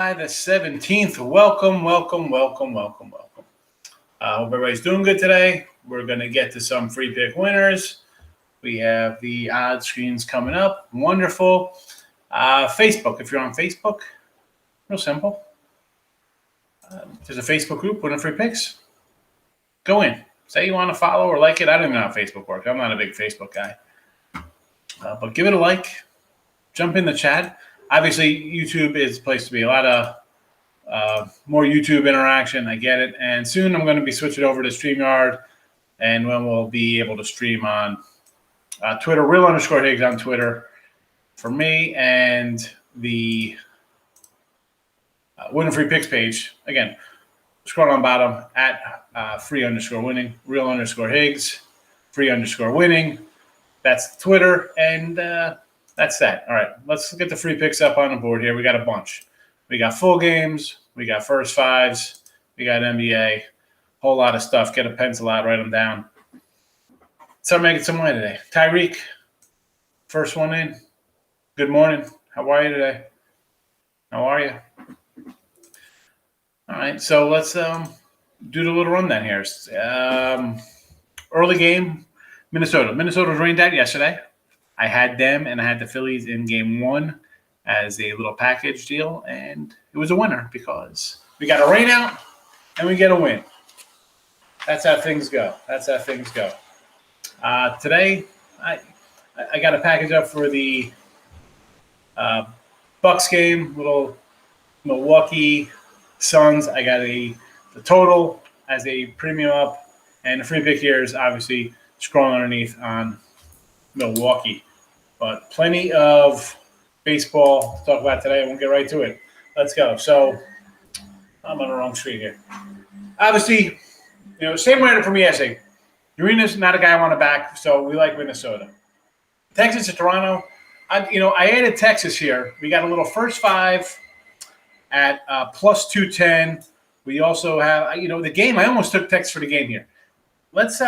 The 17th. Welcome. Hope everybody's doing good today. We're going to get to some free pick winners. We have the odd screens coming up. Wonderful. Facebook. If you're on Facebook, real simple. There's a Facebook group, winning free picks. Go in. Say you want to follow or like it. I don't even know how Facebook works. I'm not a big Facebook guy. But give it a like. Jump in the chat. Obviously, YouTube is a place to be. A lot of more YouTube interaction. I get it. And soon I'm going to be switching over to StreamYard. And when we'll be able to stream on Twitter, real_Higgs on Twitter for me, and the Winning Free Picks page. Again, scroll on bottom at free_winning, real_Higgs, free_winning. That's Twitter, and that's that. All right, let's get the free picks up on the board here. We got a bunch. We got full games. We got first fives. We got NBA. Whole lot of stuff. Get a pencil out, write them down. Start making some money today. Tyreek, first one in. Good morning. How are you today? How are you? All right, so let's do the little rundown here. Early game, Minnesota. Minnesota was rained out yesterday. I had them and I had the Phillies in game one as a little package deal, and it was a winner because we got a rain out and we get a win. That's how things go. Today, I got a package up for the Bucks game, little Milwaukee Suns. I got the total as a premium up, and the free pick here is obviously scrolling underneath on Milwaukee. But plenty of baseball to talk about today. We'll get right to it. Let's go. So I'm on the wrong screen here. Obviously, same writer for me yesterday. Urena's not a guy I want to back, so we like Minnesota. Texas to Toronto. I added Texas here. We got a little first five at plus 210. We also have, the game. I almost took Texas for the game here. Let's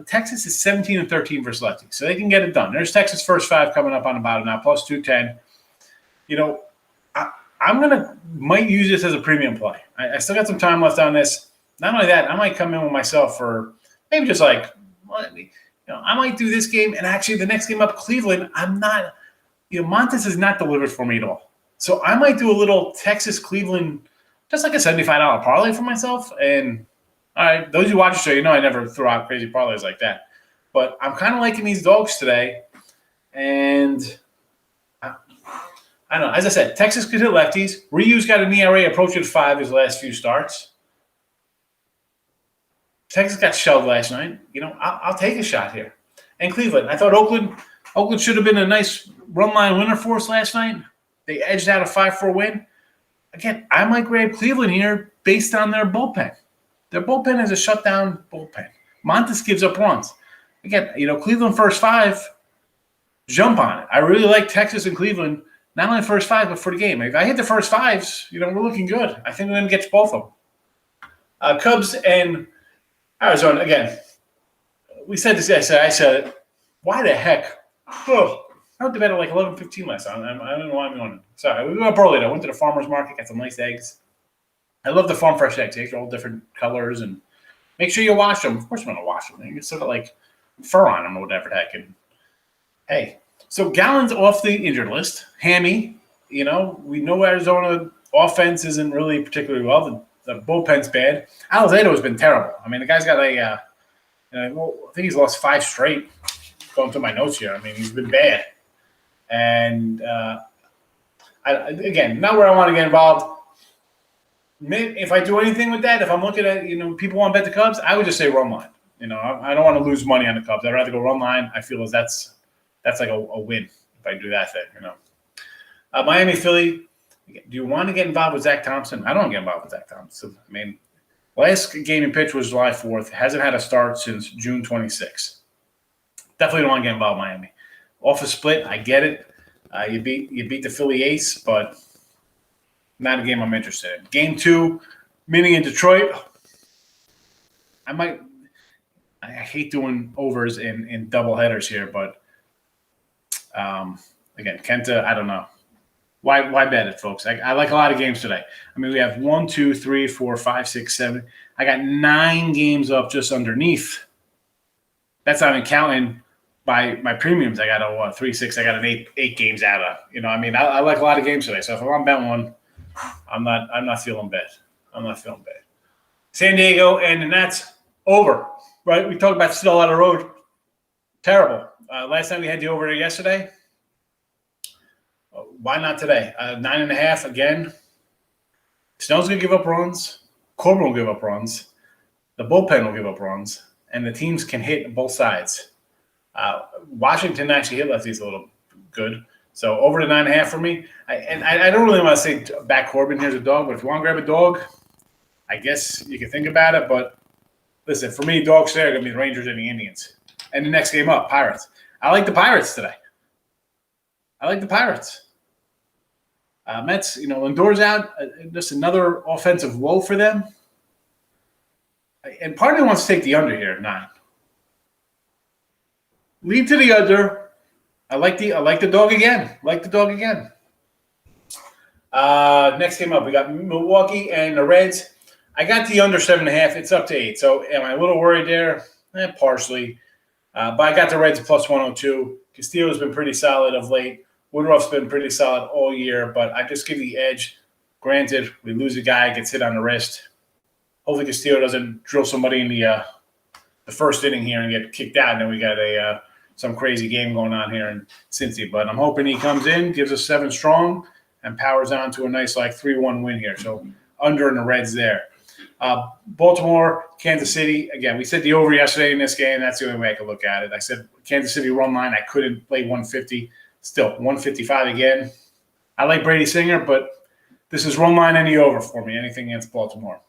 Texas is 17-13 versus lefties, so they can get it done. There's Texas first five coming up on the bottom now, plus 210. I'm might use this as a premium play. I still got some time left on this. Not only that, I might come in with myself for maybe just I might do this game, and actually the next game up, Cleveland, I'm not, Montes is not delivered for me at all. So I might do a little Texas-Cleveland, just like a $75 parlay for myself. And, all right, those who watch the show, I never throw out crazy parlays like that. But I'm kind of liking these dogs today. And I don't know. As I said, Texas could hit lefties. Ryu's got an ERA approaching 5 his last few starts. Texas got shelled last night. I'll take a shot here. And Cleveland. I thought Oakland should have been a nice run line winner for us last night. They edged out a 5-4 win. Again, I might grab Cleveland here based on their bullpen. Their bullpen is a shutdown bullpen. Montes gives up runs. Again, Cleveland first five, jump on it. I really like Texas and Cleveland, not only first five, but for the game. If I hit the first fives, we're looking good. I think we're going to get both of them. Cubs and Arizona, again, we said this yesterday. I said, why the heck? Oh, I went to bed at like 11:15 last night. I don't know why I'm going. Sorry, we went up early. I went to the farmer's market, got some nice eggs. I love the farm fresh eggs. Eggs are all different colors, and make sure you wash them. Of course, I'm going to wash them. You get sort of like fur on them or whatever the heck. And hey, so Gallen's off the injured list. Hammy, we know Arizona offense isn't really particularly well. The bullpen's bad. Alzato's been terrible. I mean, the guy's got I think he's lost 5 straight. Going through my notes here. I mean, he's been bad. And, again, not where I want to get involved. If I do anything with that, if I'm looking at, people want to bet the Cubs, I would just say run line. I don't want to lose money on the Cubs. I'd rather go run line. I feel as that's like a win if I do that thing, Miami, Philly, do you want to get involved with Zach Thompson? I don't want to get involved with Zach Thompson. I mean, last game in pitch was July 4th. Hasn't had a start since June 26th. Definitely don't want to get involved with Miami. Off a split, I get it. You beat the Philly ace, but not a game I'm interested in. Game 2, meaning in Detroit, I hate doing overs in double headers here, but again, Kenta, I don't know. Why bet it, folks? I like a lot of games today. I mean, we have 1, 2, 3, 4, 5, 6, 7. I got 9 games up just underneath. That's not even counting by my premiums. I got a 3, 6. I got an 8 games out of. I mean, I like a lot of games today. So if I'm betting one, I'm not feeling bad. I'm not feeling bad. San Diego and the Nats over. Right? We talked about still on the road. Terrible. Last time we had the over there yesterday. Why not today? 9.5 again. Snell's going to give up runs. Corbin will give up runs. The bullpen will give up runs. And the teams can hit both sides. Washington actually hit lefties a little good. So over to 9.5 for me. I don't really want to say back Corbin, here's a dog. But if you want to grab a dog, I guess you can think about it. But listen, for me, dogs there are going to be the Rangers and the Indians. And the next game up, Pirates. I like the Pirates today. I like the Pirates. Mets, Lindor's out. Just another offensive woe for them. And part of me wants to take the under here, 9. Lead to the under. I like the dog again. Next game up, we got Milwaukee and the Reds. I got the under 7.5. It's up to 8. So am I a little worried there? Partially. But I got the Reds plus 102. Castillo's been pretty solid of late. Woodruff's been pretty solid all year, but I just give the edge. Granted, we lose a guy, gets hit on the wrist. Hopefully Castillo doesn't drill somebody in the first inning here and get kicked out, and then we got some crazy game going on here in Cincy. But I'm hoping he comes in, gives us 7 strong, and powers on to a nice 3-1 win here. So under in the Reds there. Baltimore, Kansas City. Again, we said the over yesterday in this game. That's the only way I could look at it. I said Kansas City run line. I couldn't play 150. Still, 155 again. I like Brady Singer, but this is run line and the over for me. Anything against Baltimore.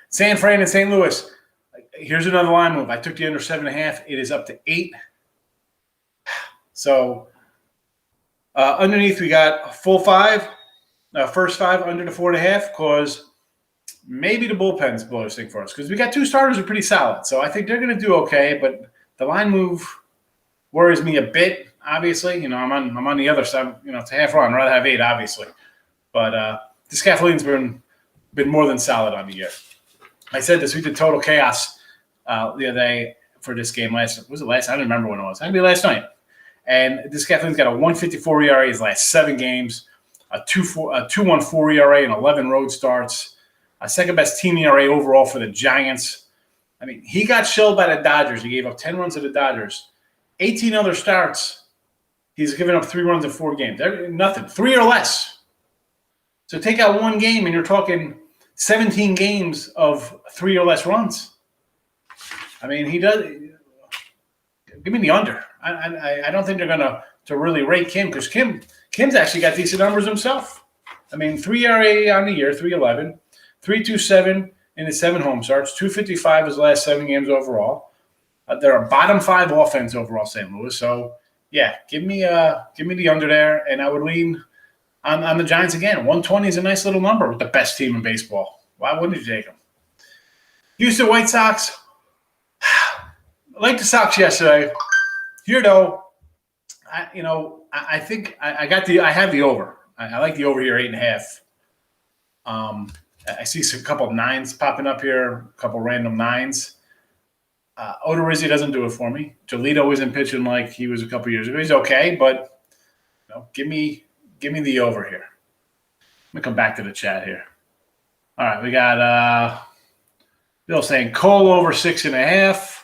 San Fran and St. Louis. Here's another line move. I took the under 7.5. It is up to 8. So underneath we got full 5. First 5 under the 4.5 because maybe the bullpen's blow this thing for us because we got 2 starters who are pretty solid. So I think they're going to do okay, but the line move worries me a bit. Obviously, I'm on the other side. It's a half run. I'd rather have 8, obviously, but this Kathleen's been more than solid on the year. I said this. We did total chaos the other day for this game. Was it last? I don't remember when it was. It had to be last night. And this Kathleen's got a 1.54 ERA his last 7 games, a 2.14 ERA in 11 road starts, a second best team ERA overall for the Giants. I mean, he got shelled by the Dodgers. He gave up 10 runs to the Dodgers. 18 other starts. He's given up 3 runs in 4 games. Nothing. 3 or less. So take out 1 game, and you're talking 17 games of 3 or less runs. I mean, he does. Give me the under. I don't think they're going to really rate Kim because Kim's actually got decent numbers himself. I mean, 3 ERA on the year, 3.11, 3.27 in his 7 home starts, 2.55 his last 7 games overall. They're a bottom 5 offense overall, St. Louis. So. Yeah, give me the under there, and I would lean on the Giants again. 120 is a nice little number with the best team in baseball. Why wouldn't you take them? Houston White Sox. I like the Sox yesterday. Here though, I think I have the over. I like the over here 8.5. I see a couple of 9s popping up here, a couple random 9s. Odorizzi doesn't do it for me. Jolito isn't pitching like he was a couple years ago. He's okay, but give me the over here. Let me come back to the chat here. All right, we got Bill saying Cole over 6.5.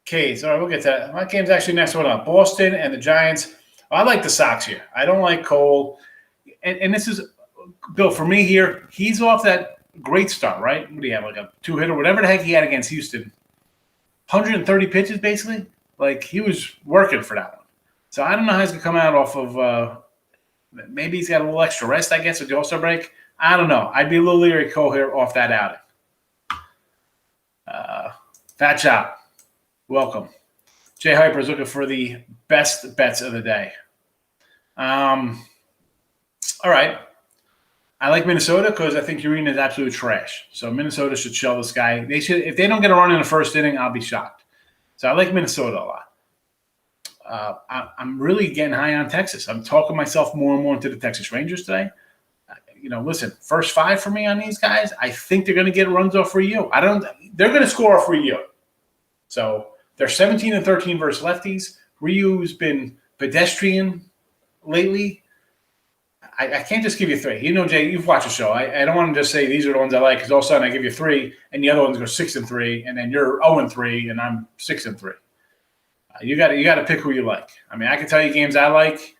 K's. All right, we'll get to that. My game's actually next one up. Boston and the Giants. I like the Sox here. I don't like Cole. And this is, Bill, for me here, he's off that great start, right? What do you have, like a 2-hitter, whatever the heck he had against Houston. 130 pitches, basically. Like, he was working for that one. So I don't know how he's going to come out off of maybe he's got a little extra rest, I guess, with the All-Star break. I don't know. I'd be a little leery Cole here off that outing. Fat Chop, welcome. Jay Hyper is looking for the best bets of the day. All right. I like Minnesota because I think Urena is absolute trash. So Minnesota should shell this guy. They should, if they don't get a run in the first inning, I'll be shocked. So I like Minnesota a lot. I'm really getting high on Texas. I'm talking myself more and more into the Texas Rangers today. Listen, first 5 for me on these guys. I think they're going to get runs off Ryu. They're going to score off Ryu. So they're 17-13 versus lefties. Ryu's been pedestrian lately. I can't just give you 3. Jay, you've watched the show. I don't want to just say these are the ones I like because all of a sudden I give you 3 and the other ones go 6-3, and then you're 0-3 and I'm 6-3. You got to pick who you like. I mean, I can tell you games I like,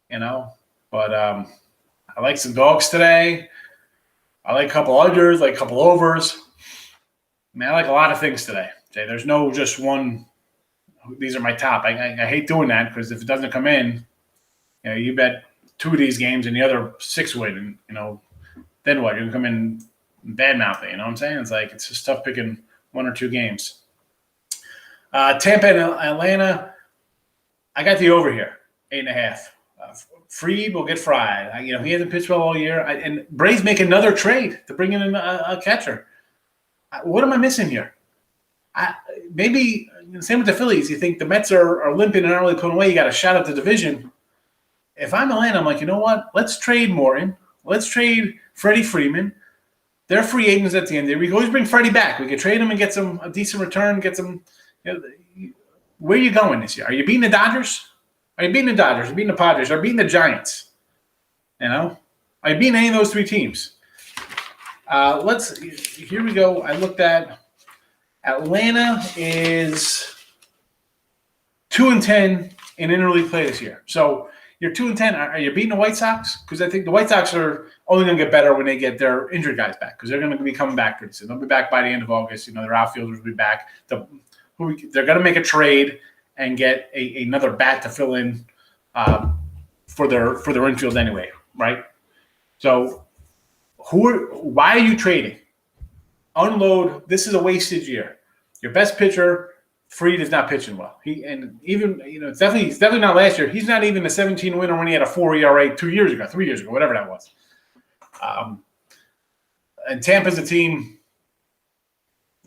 but I like some dogs today. I like a couple unders, like a couple overs. I mean, I like a lot of things today. Jay, there's no just one. These are my top. I hate doing that because if it doesn't come in, you bet 2 of these games and the other 6 win, and then what? You're gonna come in bad mouthing. You know what I'm saying? It's like it's just tough picking 1 or 2 games. Tampa and Atlanta. I got the over here, 8.5. Freed will get fried. He hasn't pitched well all year. And Braves make another trade to bring in a catcher. What am I missing here? Maybe same with the Phillies. You think the Mets are limping and aren't really putting away. You got a shot at the division. If I'm Atlanta, I'm like, you know what? Let's trade Morton. Let's trade Freddie Freeman. They're free agents at the end. We can always bring Freddie back. We could trade him and get a decent return. Get some. Where are you going this year? Are you beating the Dodgers? Are you beating the Dodgers? Are you beating the Padres? Are you beating the Giants? Are you beating any of those 3 teams? Here we go. I looked at Atlanta is 2-10 in interleague play this year. So you're 2-10. Are you beating the White Sox? Because I think the White Sox are only going to get better when they get their injured guys back because they're going to be coming back pretty soon. They'll be back by the end of August. Their outfielders will be back. They're going to make a trade and get another bat to fill in for their infield anyway, right? So why are you trading? Unload. This is a wasted year. Your best pitcher, Fried, is not pitching well. It's definitely not last year. He's not even a 17 winner when he had a 4 ERA 3 years ago, whatever that was. And Tampa's a team.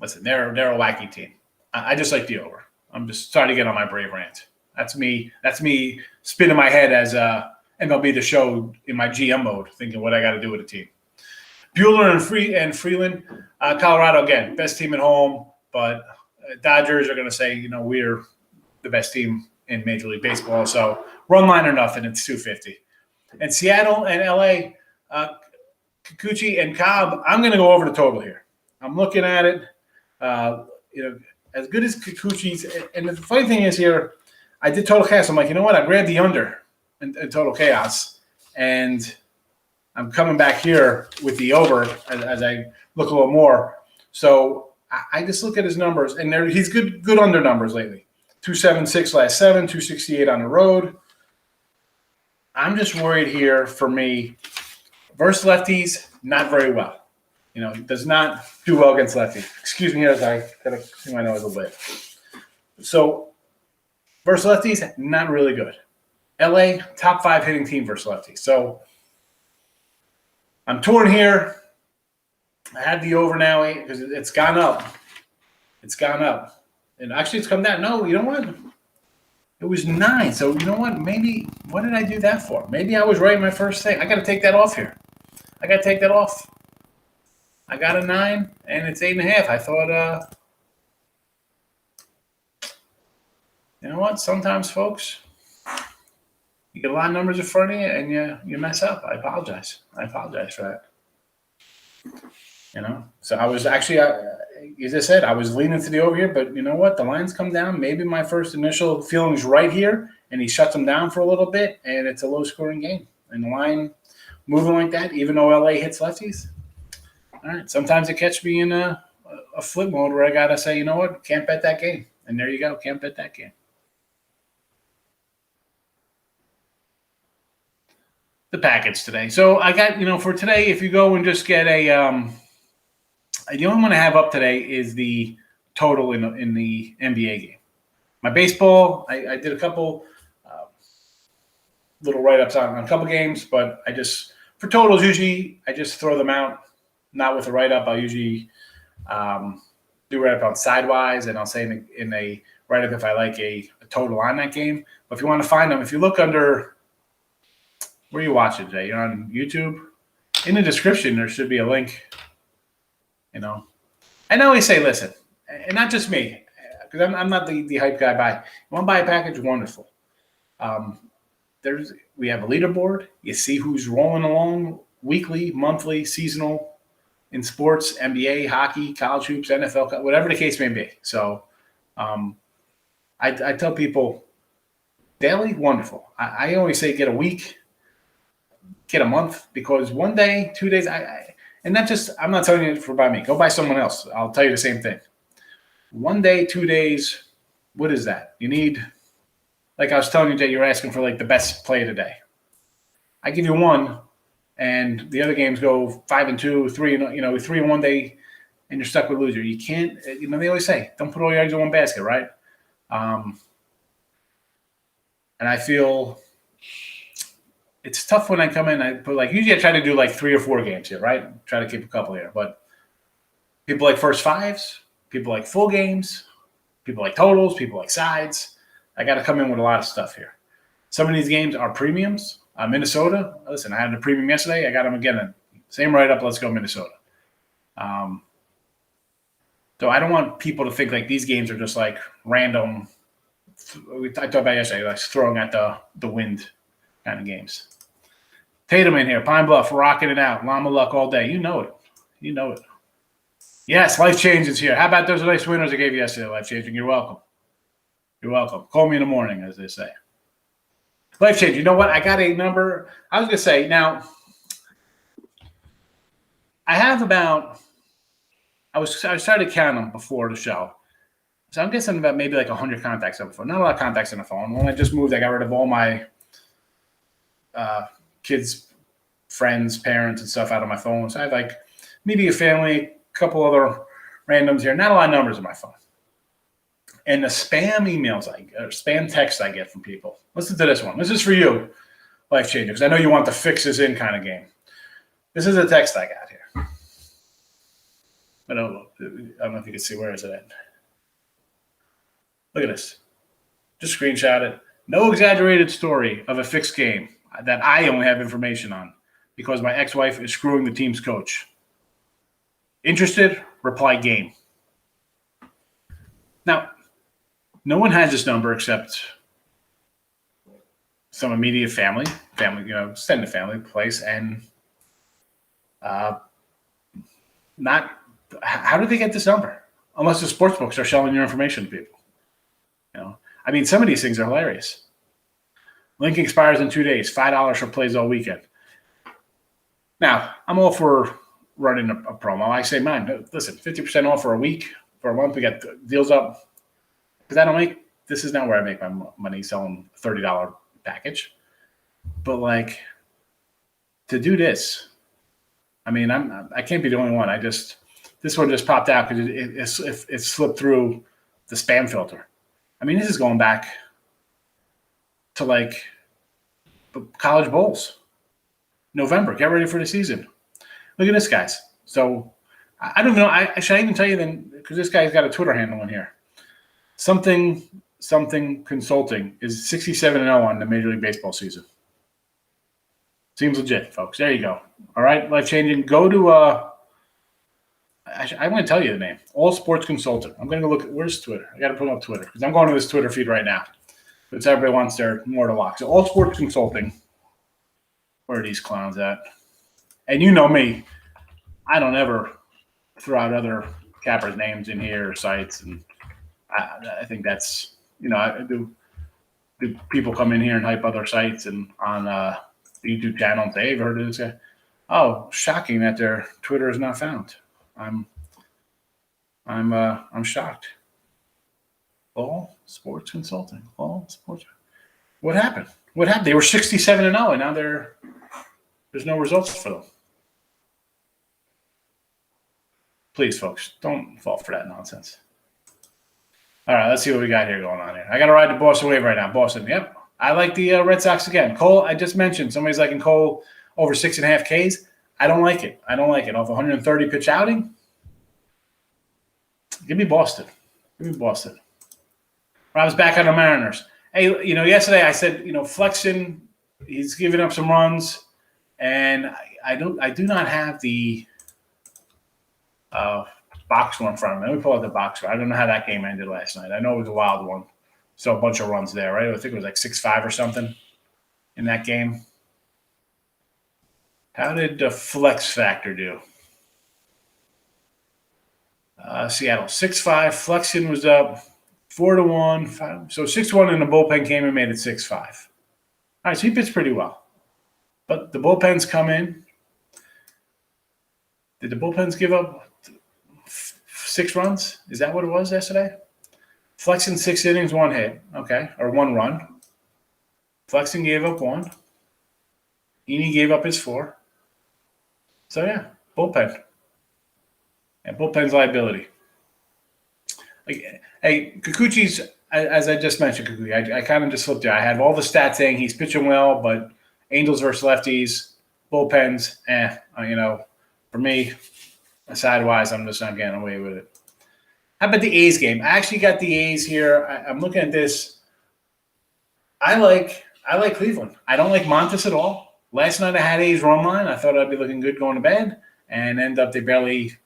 Listen, they're a wacky team. I just like the over. I'm just starting to get on my Brave rant. That's me spinning my head as MLB The Show in my GM mode, thinking what I got to do with a team. Buelna and Freeland, Colorado, again, best team at home, but Dodgers are going to say, we're the best team in Major League Baseball. So run line or nothing, it's 250. And Seattle and LA, Kikuchi and Cobb, I'm going to go over the total here. I'm looking at it. As good as Kikuchi's, and the funny thing is here, I did Total Chaos. I'm like, you know what? I grabbed the under in Total Chaos, and I'm coming back here with the over as I look a little more. So I just look at his numbers, and he's good under numbers lately. 276 last 7, 268 on the road. I'm just worried here for me. Versus lefties, not very well. Does not do well against lefties. Excuse me here as I gotta clean my nose a little bit. So versus lefties, not really good. LA, top 5 hitting team versus lefties. So I'm torn here. I had the over now because it's gone up. It's gone up. And actually it's come down. No, you know what? It was 9. So you know what? Maybe what did I do that for? Maybe I was right in my first thing. I gotta take that off here. I gotta take that off. I got a 9, and it's 8.5. I thought, you know what? Sometimes, folks, you get a lot of numbers in front of you, and you mess up. I apologize. I apologize for that. So I was actually, as I said, I was leaning to the over here, but you know what? The line's come down. Maybe my first initial feeling's right here, and he shuts them down for a little bit, and it's a low-scoring game. And the line moving like that, even though LA hits lefties. All right, sometimes it catch me in a flip mode where I got to say, you know what, can't bet that game. And there you go, can't bet that game. The package today. So I got, for today, if you go and just get the only one I have up today is the total in the NBA game. My baseball, I did a couple little write-ups on a couple games, but for totals, usually I just throw them out. Not with a write-up. I'll usually do write-up on sidewise, and I'll say in a write-up if I like a total on that game. But if you want to find them, if you look under where you watch it, Jay, you're on YouTube. In the description, there should be a link. You know, and I always say, listen, and not just me, because I'm not the hype guy. You want to buy a package? Wonderful. We have a leaderboard. You see who's rolling along weekly, monthly, seasonal in sports, NBA, hockey, college hoops, NFL, whatever the case may be. So I tell people daily, wonderful. I always say get a week, get a month, because one day, 2 days, and not just, I'm not telling you for buy me. Go buy someone else. I'll tell you the same thing. 1 day, 2 days, what is that? You need, like I was telling you, Jay, you're asking for like the best play of the day. I give you one, and the other games go 5-2, 3, 3 in 1 day, and you're stuck with loser. You can't, they always say, don't put all your eggs in one basket, right? And I feel it's tough when I come in. I put usually I try to do 3 or 4 games here, right? Try to keep a couple here, but people like first fives, people like full games, people like totals, people like sides. I got to come in with a lot of stuff here. Some of these games are premiums. Minnesota, listen, I had a premium yesterday. I got them again. Same write-up. Let's go Minnesota. So I don't want people to think these games are just random. I talked about yesterday, throwing at the wind kind of games. Tatum in here, Pine Bluff, rocking it out. Llama Luck all day. You know it. Yes, Life Change is here. How about those nice winners I gave you yesterday, Life Changing? You're welcome. Call me in the morning, as they say. Life Change. You know what? I got a number. I was going to say, now, I have about, I started counting them before the show. So I'm guessing about maybe 100 contacts on the phone. Not a lot of contacts on the phone. When I just moved, I got rid of all my kids, friends, parents, and stuff out of my phone. So I have maybe a family, a couple other randoms here. Not a lot of numbers on my phone. And the spam emails spam texts I get from people. Listen to this one. This is for you, Life Changer, because I know you want the fixes in kind of game. This is a text I got here. I don't know if you can see, where is it at? Look at this. Just screenshot it. No exaggerated story of a fixed game that I only have information on because my ex-wife is screwing the team's coach. Interested? Reply game. Now, no one has this number except some immediate family, extended family place, and not. How did they get this number? Unless the sports books are selling your information to people. Some of these things are hilarious. Link expires in 2 days. $5 for plays all weekend. Now, I'm all for running a promo. I say, man, listen, 50% off for a week, for a month. We got deals up. Because this is not where I make my money selling a $30 package. But to do this, I can't be the only one. This one just popped out because it slipped through the spam filter. This is going back to college bowls. November, get ready for the season. Look at this, guys. So I don't know. Should I even tell you then? Because this guy's got a Twitter handle in here. Something Consulting is 67-0 on the Major League Baseball season. Seems legit, folks. There you go. All right, Life Changing. Go to I'm going to tell you the name. All Sports Consultant. I'm going to look. Where's Twitter? I got to put up Twitter because I'm going to this Twitter feed right now. But everybody wants their more to lock. So All Sports Consulting. Where are these clowns at? And you know me. I don't ever throw out other cappers' names in here or sites, and I think that's I do people come in here and hype other sites and on the YouTube channel and say, "Hey, heard of this guy?" Oh, shocking that their Twitter is not found. I'm shocked. All Sports Consulting. All Sports. What happened? They were 67-0, and now there's no results for them. Please, folks, don't fall for that nonsense. All right, let's see what we got here going on here. I got to ride the Boston wave right now. Boston, yep. I like the Red Sox again. Cole, I just mentioned somebody's liking Cole over 6.5 Ks. I don't like it. Off 130 pitch outing. Give me Boston. I was back on the Mariners. Hey, yesterday I said, Flexen, he's giving up some runs, and I do not have the box score in front of me. Let me pull out the box score. I don't know how that game ended last night. I know it was a wild one. So a bunch of runs there, right? I think it was like 6-5 or something in that game. How did the flex factor do? Seattle 6-5. Flexen was up 4-1. So 6-1 in the bullpen came and made it 6-5. All right, so he pitched pretty well. But the bullpens come in. Did the bullpens give up 6 runs? Is that what it was yesterday? Flexen 6 innings, 1 hit. Okay, or 1 run. Flexen gave up 1. Heaney gave up his 4. So, yeah, bullpen. And bullpen's liability. Hey, Kikuchi's, as I just mentioned, Kikuchi, I kind of just flipped there. I had all the stats saying he's pitching well, but Angels versus lefties, bullpens, for me, side-wise, I'm just not getting away with it. How about the A's game? I actually got the A's here. I'm looking at this. I like Cleveland. I don't like Montes at all. Last night I had A's run line. I thought I'd be looking good going to bed, and end up they barely.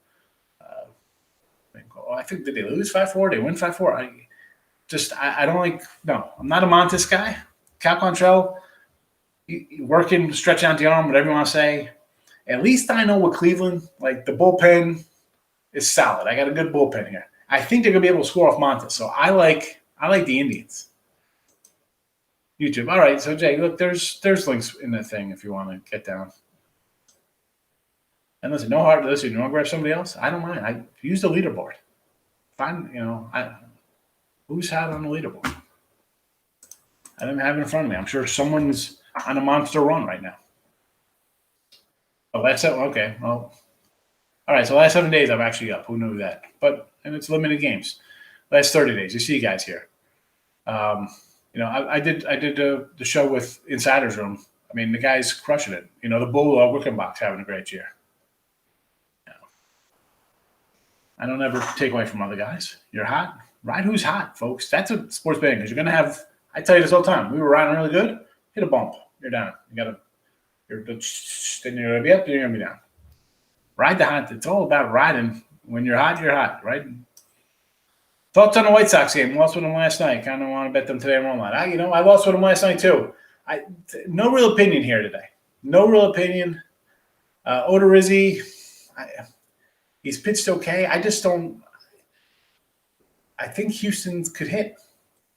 I think did they lose 5-4? They win 5-4. I don't like. No, I'm not a Montes guy. Cal Quantrill, working, stretching out the arm, whatever you want to say. At least I know with Cleveland, like the bullpen is solid. I got a good bullpen here. I think they're gonna be able to score off Montes. So I like the Indians. YouTube. All right, so Jay, look, there's links in the thing if you want to get down. And listen, no hard. Listen, you want to grab somebody else? I don't mind. I use the leaderboard. Find who's hot on the leaderboard. I don't have it in front of me. I'm sure someone's on a monster run right now. Oh, that's it. Okay. Well, all right. So last 7 days I'm actually up. Who knew that? And it's limited games. Last 30 days. You see you guys here. I did the show with Insider's Room. I mean, the guy's crushing it. The Buelna Wickenbach's having a great year. I don't ever take away from other guys. You're hot. Ride who's hot, folks. That's a sports betting because you're going to have – I tell you this all the time. We were riding really good. Hit a bump. You're down. Then you're going to be up, then you're going to be down. Ride the hot. It's all about riding. When you're hot, right? Thoughts on the White Sox game? Lost with them last night. Kind of want to bet them today online. I lost with them last night too. No real opinion here today. No real opinion. Odorizzi, he's pitched okay. I just don't. I think Houston could hit.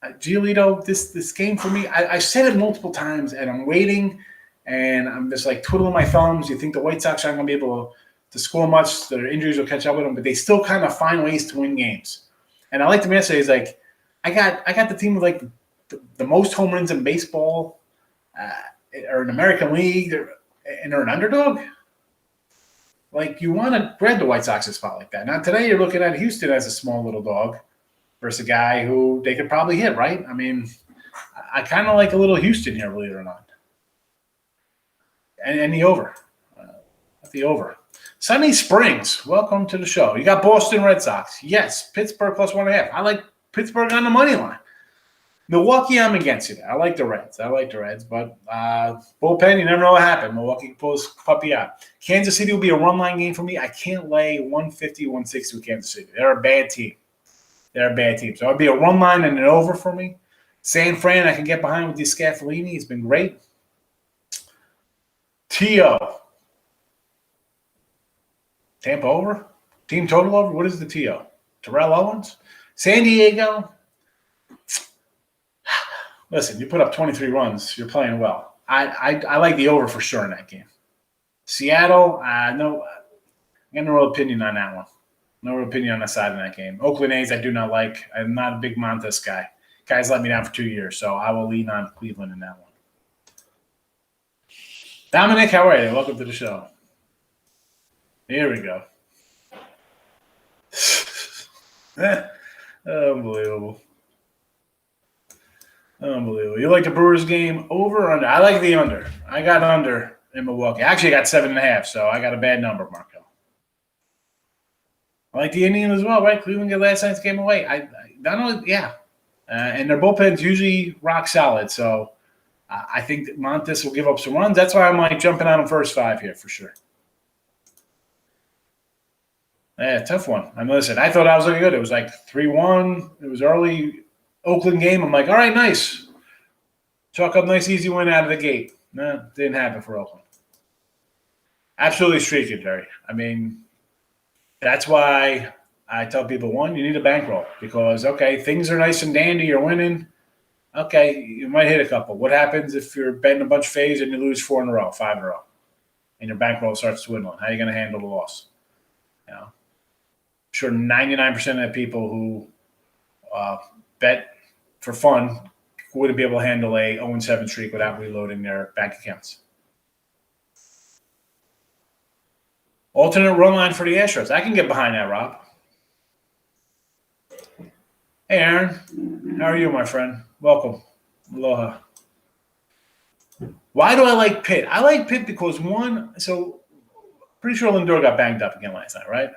Giolito, this game for me, I said it multiple times, and I'm waiting, and I'm just like twiddling my thumbs. You think the White Sox aren't going to be able to score much. Their injuries will catch up with them, but they still kind of find ways to win games. And I like them yesterday. Is like I got the team with like the most home runs in baseball, or an American League, and they're an underdog. Like you want to grab the White Sox a spot like that. Now today you're looking at Houston as a small little dog versus a guy who they could probably hit, right? I mean, I kind of like a little Houston here, believe it or not. And the over. The over. Sunny Springs, welcome to the show. You got Boston Red Sox. Yes, Pittsburgh plus 1.5. I like Pittsburgh on the money line. Milwaukee, I'm against it. I like the Reds. But bullpen, you never know what happened. Milwaukee pulls puppy out. Kansas City will be a run line game for me. I can't lay 150, 160 with Kansas City. They're a bad team. So it'd be a run line and an over for me. San Fran, I can get behind with the Scaffellini. He's been great. T.O. Tampa over? Team total over? What is the T.O.? Terrell Owens? San Diego? Listen, you put up 23 runs. You're playing well. I like the over for sure in that game. Seattle, no. I got no real opinion on that one. No real opinion on that side in that game. Oakland A's, I do not like. I'm not a big Montes guy. Guys let me down for 2 years, so I will lean on Cleveland in that one. Dominic, how are you? Welcome to the show. Here we go. Unbelievable. You like the Brewers game over or under? I like the under. I got under in Milwaukee. Actually, I got 7.5, so I got a bad number, Marco. I like the Indians as well, right? Cleveland got last night's game away. And their bullpen's usually rock solid. So I think that Montes will give up some runs. That's why I'm like jumping on him first 5 here for sure. Yeah, tough one. I mean, listen, I thought I was looking good. It was like 3-1. It was early Oakland game. I'm like, all right, nice. Chalk up nice, easy win out of the gate. No, didn't happen for Oakland. Absolutely streaking, Jerry. I mean, that's why I tell people, one, you need a bankroll because, okay, things are nice and dandy. You're winning. Okay, you might hit a couple. What happens if you're betting a bunch of phase and you lose 4 in a row, 5 in a row, and your bankroll starts dwindling? How are you going to handle the loss? You know, I'm sure 99% of the people who bet for fun wouldn't be able to handle a 0-7 streak without reloading their bank accounts. Alternate run line for the Astros. I can get behind that, Rob. Hey, Aaron. How are you, my friend? Welcome. Aloha. Why do I like Pitt? I like Pitt because, one, so pretty sure Lindor got banged up again last night, right?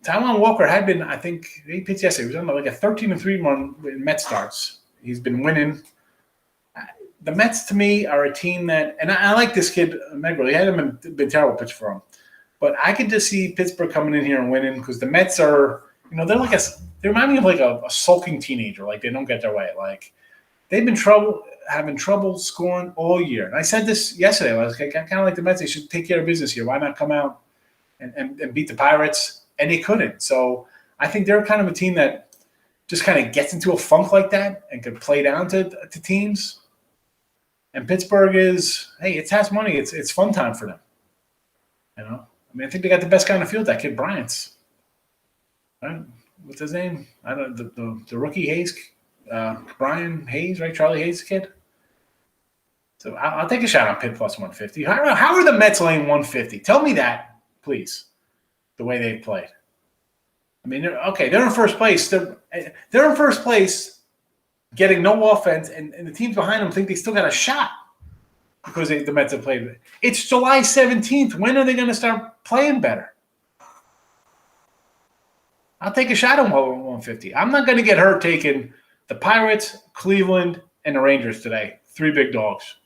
Taijuan Walker had been, I think, he pitched yesterday. He was on like a 13-3 run in Mets starts. He's been winning. The Mets, to me, are a team that, and I like this kid, Megro. He hadn't been terrible pitch for him. But I could just see Pittsburgh coming in here and winning because the Mets are, they're like they remind me of like a sulking teenager. Like they don't get their way. Like they've been having trouble scoring all year. And I said this yesterday. I was kind of like the Mets. They should take care of business here. Why not come out and beat the Pirates? And they couldn't. So I think they're kind of a team that just kind of gets into a funk like that and can play down to teams. And Pittsburgh is, hey, it has money. It's fun time for them. I mean, I think they got the best kind of field. That kid Bryant's. Right? What's his name? I don't know. The rookie Hayes, Brian Hayes, right? Charlie Hayes' kid. So I'll take a shot on Pitt plus 150. How are the Mets laying 150? Tell me that, please. The way they've played. I mean, they're in first place. They're in first place, getting no offense, and the teams behind them think they still got a shot because the Mets have played. It's July 17th. When are they going to start playing better? I'll take a shot on 150. I'm not going to get hurt taking the Pirates, Cleveland, and the Rangers today. 3 big dogs.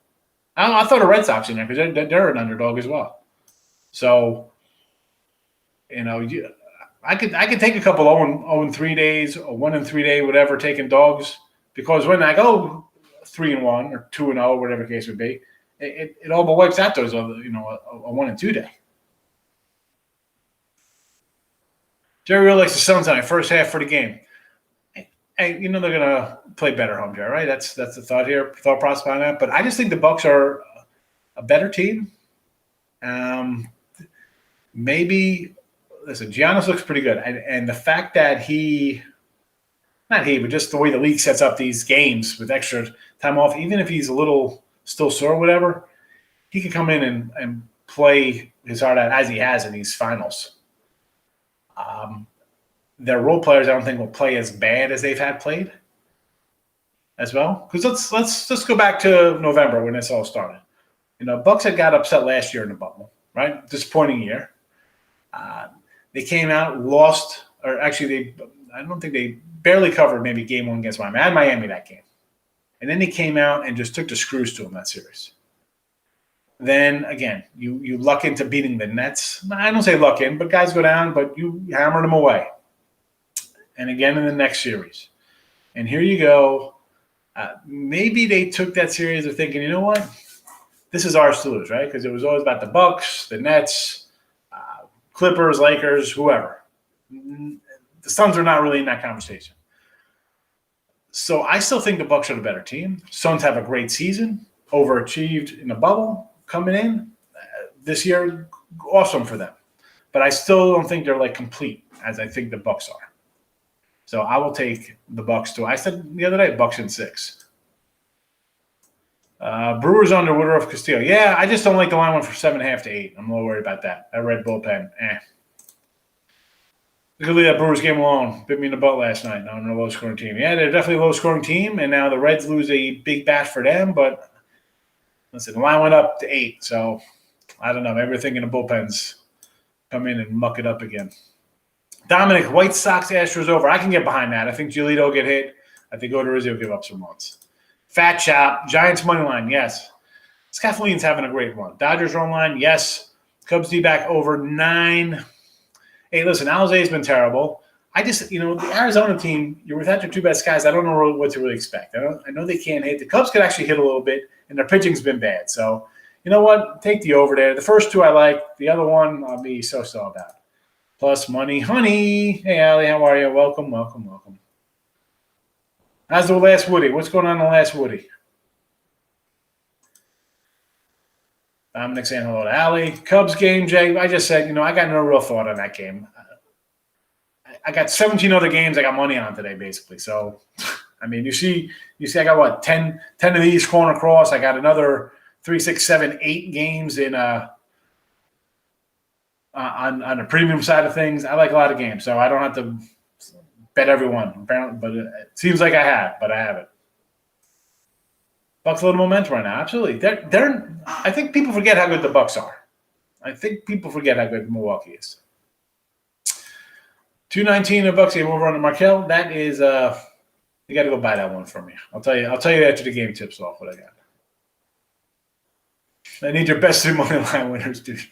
I'll throw the Red Sox in there because they're an underdog as well. So, I could take a couple 0-3 days or 1-3 day, whatever, taking dogs. Because when I go 3-1 or 2-0, whatever the case would be, it all but wipes out those, a 1-2 day. Jerry really likes the Suns tonight, first half for the game. Hey, they're gonna play better home, Jerry, right? That's the thought process behind that. But I just think the Bucks are a better team. Maybe listen, Giannis looks pretty good, and the fact that but just the way the league sets up these games with extra time off, even if he's a little still sore or whatever, he can come in and play his heart out as he has in these finals. Their role players, I don't think, will play as bad as they've had played as well. Because let's just go back to November when this all started. Bucks had got upset last year in the bubble, right? Disappointing year. They came out, lost, or actually I don't think they barely covered maybe game 1 against Miami. I had Miami that game. And then they came out and just took the screws to them that series. Then, again, you luck into beating the Nets. I don't say luck in, but guys go down, but you hammered them away. And again in the next series. And here you go. Maybe they took that series of thinking, you know what? This is ours to lose, right? Because it was always about the Bucks, the Nets, Clippers, Lakers, whoever. The Suns are not really in that conversation. So I still think the Bucks are the better team. Suns have a great season, overachieved in the bubble, coming in this year, awesome for them. But I still don't think they're like complete as I think the Bucks are. So I will take the Bucks too. I said the other day, Bucks in 6. Brewers under Woodruff Castillo. Yeah, I just don't like the line one for 7.5 to 8. I'm a little worried about that. That red bullpen, You could leave that Brewers game alone. Bit me in the butt last night. Now I'm a low-scoring team. Yeah, they're definitely a low-scoring team, and now the Reds lose a big bat for them. But listen, the line went up to 8, so I don't know. Maybe we're thinking the bullpens come in and muck it up again. Dominic, White Sox Astros over. I can get behind that. I think Giolito will get hit. I think Odorizzi will give up some runs. Fat Chop, Giants money line, yes. Scaffoline's having a great run. Dodgers run line, yes. Cubs D-back over 9. Hey, listen, Alzay's been terrible. I just, the Arizona team, you're without your two best guys. I don't know what to really expect. I know they can't hit. The Cubs could actually hit a little bit, and their pitching's been bad. So, you know what? Take the over there. The first two I like. The other one I'll be so-so about. Plus money, honey. Hey, Allie, how are you? Welcome. How's the last Woody? What's going on in the last Woody? Dominic saying hello to Allie. Cubs game, Jay. I just said, I got no real thought on that game. I got 17 other games I got money on today, basically. So, you see, I got what, 10 of these going across. I got another 3, 6, 7, 8 games in on the premium side of things. I like a lot of games, so I don't have to bet everyone. Apparently, but it seems like I have, but I haven't. Bucks a little momentum right now. Absolutely. They're. I think people forget how good the Bucks are. I think people forget how good Milwaukee is. 219 the Bucks game over on the Markel. That is you got to go buy that one from me. I'll tell you after the game tips off what I got. I need your best 3 money line winners, douchebag.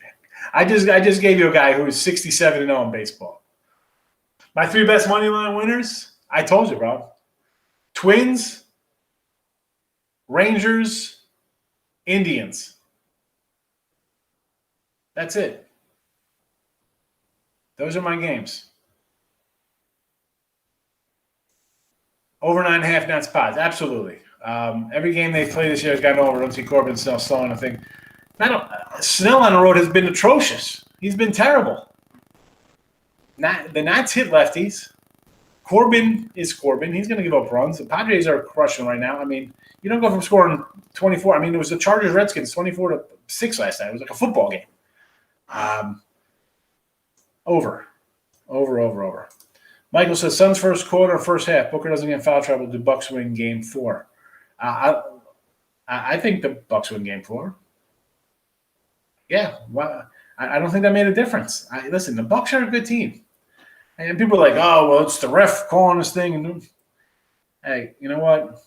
I just gave you a guy who is 67-0 in baseball. My 3 best money line winners. I told you, bro. Twins, Rangers, Indians. That's it. Those are my games. Over 9.5 nets pods. Absolutely. Every game they've played this year has gotten over. I don't see Corbin Snell slowing a thing. Snell on the road has been atrocious. He's been terrible. The Nats hit lefties. Corbin is Corbin. He's going to give up runs. The Padres are crushing right now. You don't go from scoring 24. It was the Chargers-Redskins 24-6 last night. It was like a football game. Over. Michael says, Suns first quarter, first half. Booker doesn't get in foul trouble. Do Bucks win game 4? I think the Bucks win game 4. Yeah. Well, I don't think that made a difference. Listen, the Bucks are a good team. And people are like, oh, well, it's the ref calling this thing. And hey, you know what?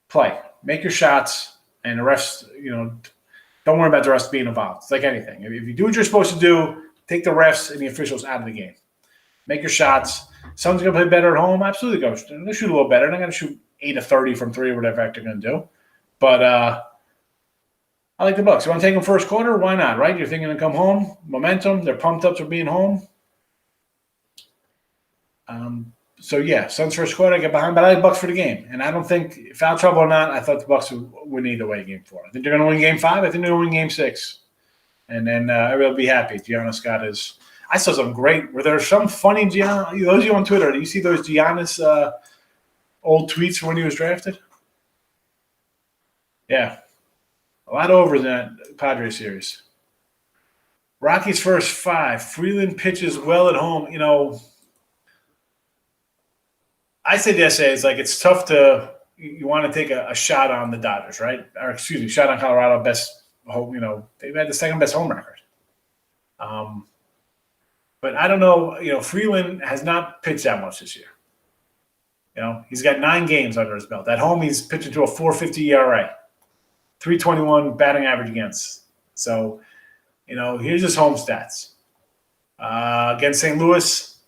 Play. Make your shots. And the refs, don't worry about the refs being involved. It's like anything. If you do what you're supposed to do, take the refs and the officials out of the game. Make your shots. Someone's going to play better at home. Absolutely go. They're going to shoot a little better. They're going to shoot 8 of 30 from 3 or whatever heck they're going to do. But I like the Bucks. You want to take them first quarter? Why not, right? You're thinking to come home. Momentum. They're pumped up for being home. So, yeah, Suns first quarter, I get behind. But I like Bucks for the game. And I don't think, foul trouble or not, I thought the Bucks would win either way game 4. I think they're going to win game 5. I think they're going to win game 6. And then everybody will be happy. Giannis got his – I saw some great – were there some funny Giannis – those of you on Twitter, do you see those Giannis old tweets from when he was drafted? Yeah. A lot over in that Padres series. Rockies first 5. Freeland pitches well at home. I said yesterday, it's tough to – you want to take a shot on the Dodgers, right? Or excuse me, shot on Colorado, best home, they've had the second best home record. But I don't know, Freeland has not pitched that much this year. He's got 9 games under his belt. At home, he's pitching to a 4.50 ERA, 3.21 batting average against. So, here's his home stats. Against St. Louis,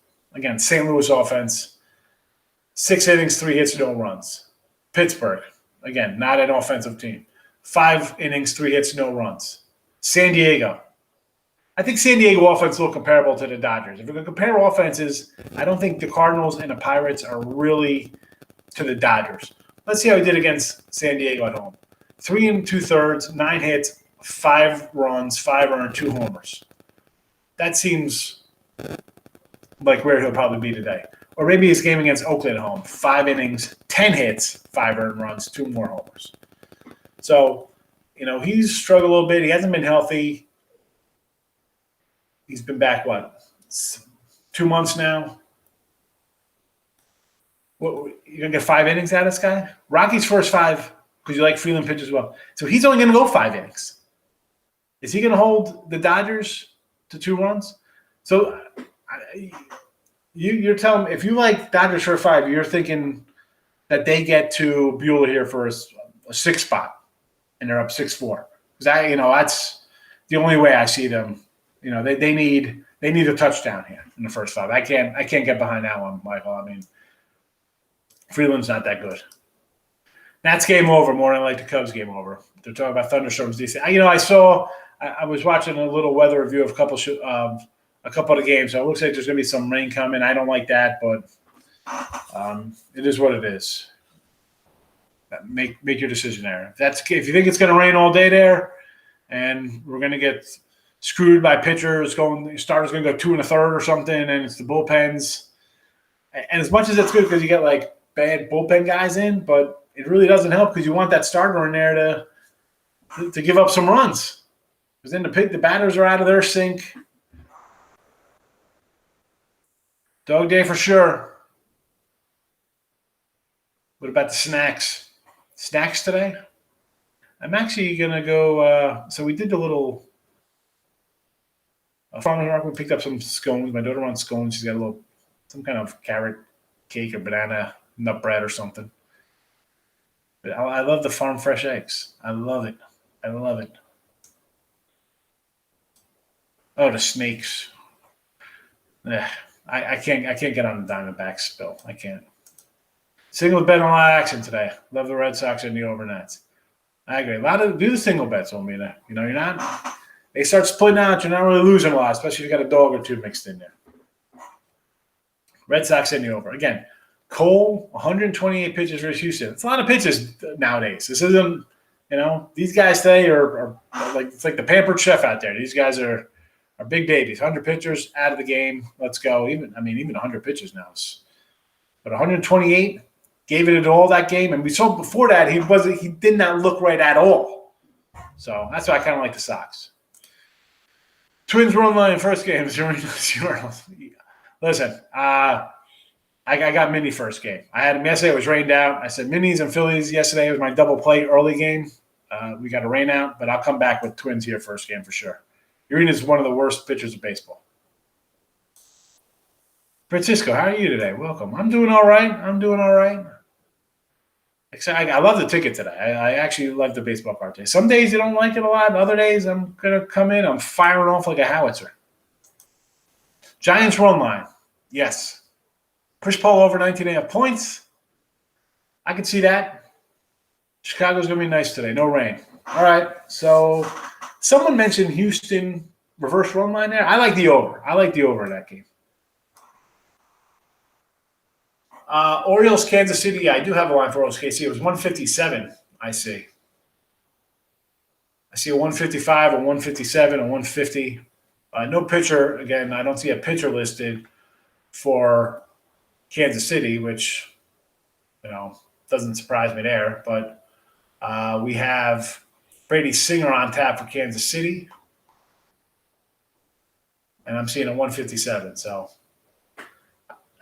St. Louis offense, 6 innings, 3 hits, no runs. Pittsburgh, again, not an offensive team. 5 innings, 3 hits, no runs. San Diego. I think San Diego offense is a little comparable to the Dodgers. If we're going to compare offenses, I don't think the Cardinals and the Pirates are really to the Dodgers. Let's see how he did against San Diego at home. 3 2/3, 9 hits, 5 runs, 5 earned, 2 homers. That seems like where he'll probably be today. Or maybe his game against Oakland at home. 5 innings, 10 hits, 5 earned runs, 2 more homers. So, he's struggled a little bit. He hasn't been healthy. He's been back, 2 months now? You're going to get 5 innings out of this guy? Rocky's first 5, because you like Freeland pitch as well. So he's only going to go 5 innings. Is he going to hold the Dodgers to 2 runs? So you're telling me, if you like Dodgers for 5, you're thinking that they get to Buelna here for a 6 spot, and they're up 6-4. That's the only way I see them. They need a touchdown here in the first 5. I can't get behind that one, Michael. I mean, Freeland's not that good. Nats game over more than like the Cubs game over. They're talking about thunderstorms. DC. I was watching a little weather review of a couple of the games. So it looks like there's going to be some rain coming. I don't like that, but it is what it is. Make your decision there. If you think it's going to rain all day there, and we're going to get screwed by pitchers starters going to go 2 1/3 or something, and it's the bullpens. And as much as it's good because you get like bad bullpen guys in, but it really doesn't help because you want that starter in there to give up some runs. Because then the batters are out of their sync. Dog day for sure. What about the snacks? Snacks today? I'm actually going to go so we did the little farmer's market. We picked up some scones. My daughter wants scones. She's got some kind of carrot cake or banana nut bread or something. But I love the farm fresh eggs. I love it. Oh, the snakes. Yeah, I can't get on the Diamondbacks, Bill. I can't. Single bet on a lot of action today. Love the Red Sox and the overnets. I agree. Do the single bets on me there. You're not. They start splitting out. You're not really losing a lot, especially if you got a dog or two mixed in there. Red Sox and the over again. Cole, 128 pitches versus Houston. It's a lot of pitches nowadays. This isn't, these guys today are like it's like the pampered chef out there. These guys are big babies. 100 pitchers out of the game. Let's go. Even 100 pitches now. But 128 gave it all that game. And we saw before that he did not look right at all. So that's why I kind of like the Sox. Twins were online in first game. Listen, I got Mini first game. I had him yesterday. It was rained out. I said Minis and Phillies yesterday. It was my double play early game. We got a rain out, but I'll come back with Twins here first game for sure. Urena is one of the worst pitchers of baseball. Francisco, how are you today? Welcome. I'm doing all right. I love the ticket today. I actually love the baseball card today. Some days you don't like it a lot. Other days I'm going to come in. I'm firing off like a howitzer. Giants run line. Yes. Chris Paul over 19.5 points. I can see that. Chicago's going to be nice today. No rain. All right. So someone mentioned Houston reverse run line there. I like the over. In that game. Orioles, Kansas City. Yeah, I do have a line for Orioles, KC. It was 157, I see. I see a 155, a 157, a 150. No pitcher. Again, I don't see a pitcher listed for Kansas City, which, doesn't surprise me there. But we have Brady Singer on tap for Kansas City. And I'm seeing a 157. So,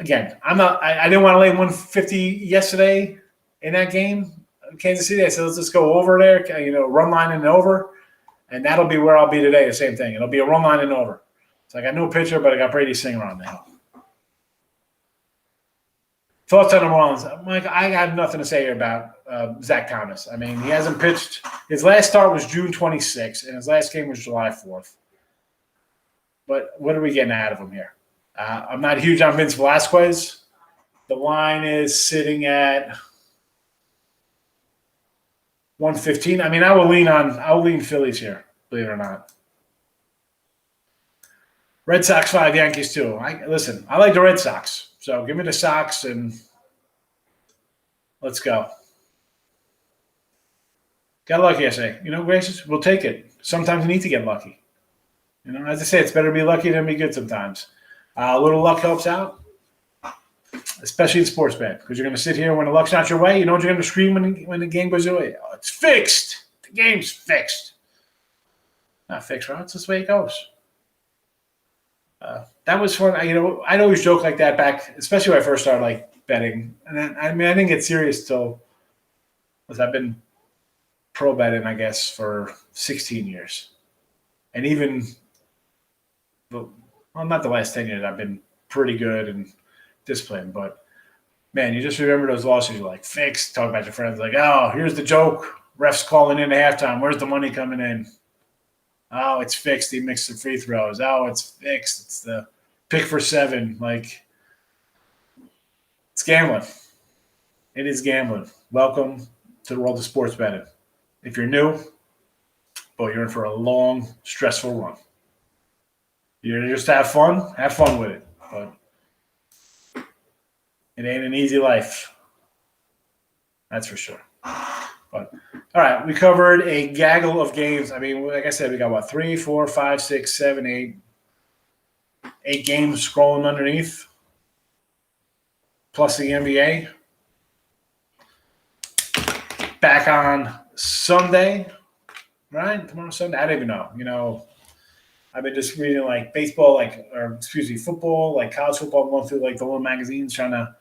again, I didn't want to lay 150 yesterday in that game, Kansas City. I said, let's just go over there, run line and over. And that'll be where I'll be today, the same thing. It'll be a run line and over. So I got no pitcher, but I got Brady Singer on the hill. Thoughts on the Marlins? Mike, I have nothing to say here about Zach Thomas. I mean, he hasn't pitched. His last start was June 26th, and his last game was July 4th. But what are we getting out of him here? I'm not huge on Vince Velasquez. The line is sitting at 115. I mean, I'll lean Phillies here, believe it or not. Red Sox 5, Yankees 2. Listen, I like the Red Sox. So give me the Sox and let's go. Got lucky yesterday. Gracious, we'll take it. Sometimes you need to get lucky. As I say, it's better to be lucky than be good sometimes. A little luck helps out, especially in sports bet, because you're going to sit here when the luck's not your way. You know what you're going to scream when the game goes your way? Oh, it's fixed. The game's fixed. Not fixed, right? It's just the way it goes. That was fun. I'd always joke like that back, especially when I first started betting. And then, I didn't get serious till I've been pro betting, I guess, for 16 years. And even, not the last 10 years, I've been pretty good and disciplined. But Man, you just remember those losses. You're like, fixed. Talk about your friends. Like, oh, here's the joke. Refs calling in at halftime. Where's the money coming in? Oh, it's fixed. He mixed the free throws. Oh, it's fixed. It's the pick for 7. Like, it's gambling. It is gambling. Welcome to the world of sports betting. If you're new, boy, you're in for a long, stressful run. You're just have fun with it. But it ain't an easy life. That's for sure. But all right, we covered a gaggle of games. I mean, like I said, we got what, 3, 4, 5, 6, 7, 8 games scrolling underneath, plus the NBA. Back on Sunday, right? Tomorrow's Sunday. I don't even know. You know, I've been just reading like baseball, football, like college football. I'm going through like the little magazines trying to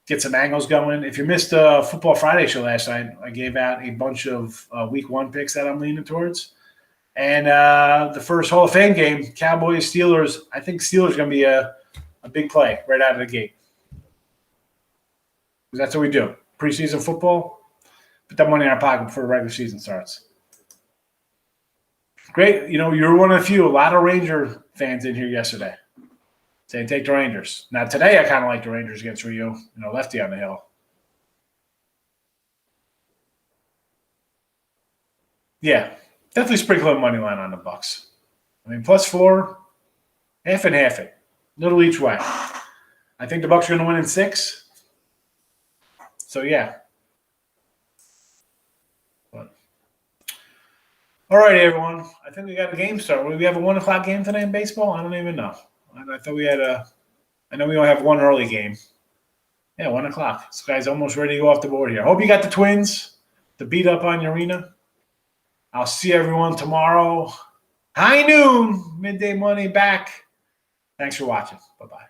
get some angles going. If you missed the Football Friday show last night, I gave out a bunch of Week 1 picks that I'm leaning towards. And the first Hall of Fame game, Cowboys-Steelers, I think Steelers are going to be a big play right out of the gate. Because that's what we do. Preseason football, put that money in our pocket before the regular season starts. Great. You know, you're one of the few. A lot of Ranger fans in here yesterday saying take the Rangers. Now, today I kind of like the Rangers against Rio, lefty on the hill. Yeah, definitely sprinkling money line on the Bucks. I mean, +4, half and half it. Little each way. I think the Bucks are going to win in 6. So, yeah. But, all right, everyone. I think we got a game start. We have a 1 o'clock game today in baseball? I don't even know. I thought we had I know we only have one early game. Yeah, 1 o'clock. This guy's almost ready to go off the board here. Hope you got the Twins to beat up on Arena. I'll see everyone tomorrow. High noon, midday money back. Thanks for watching. Bye-bye.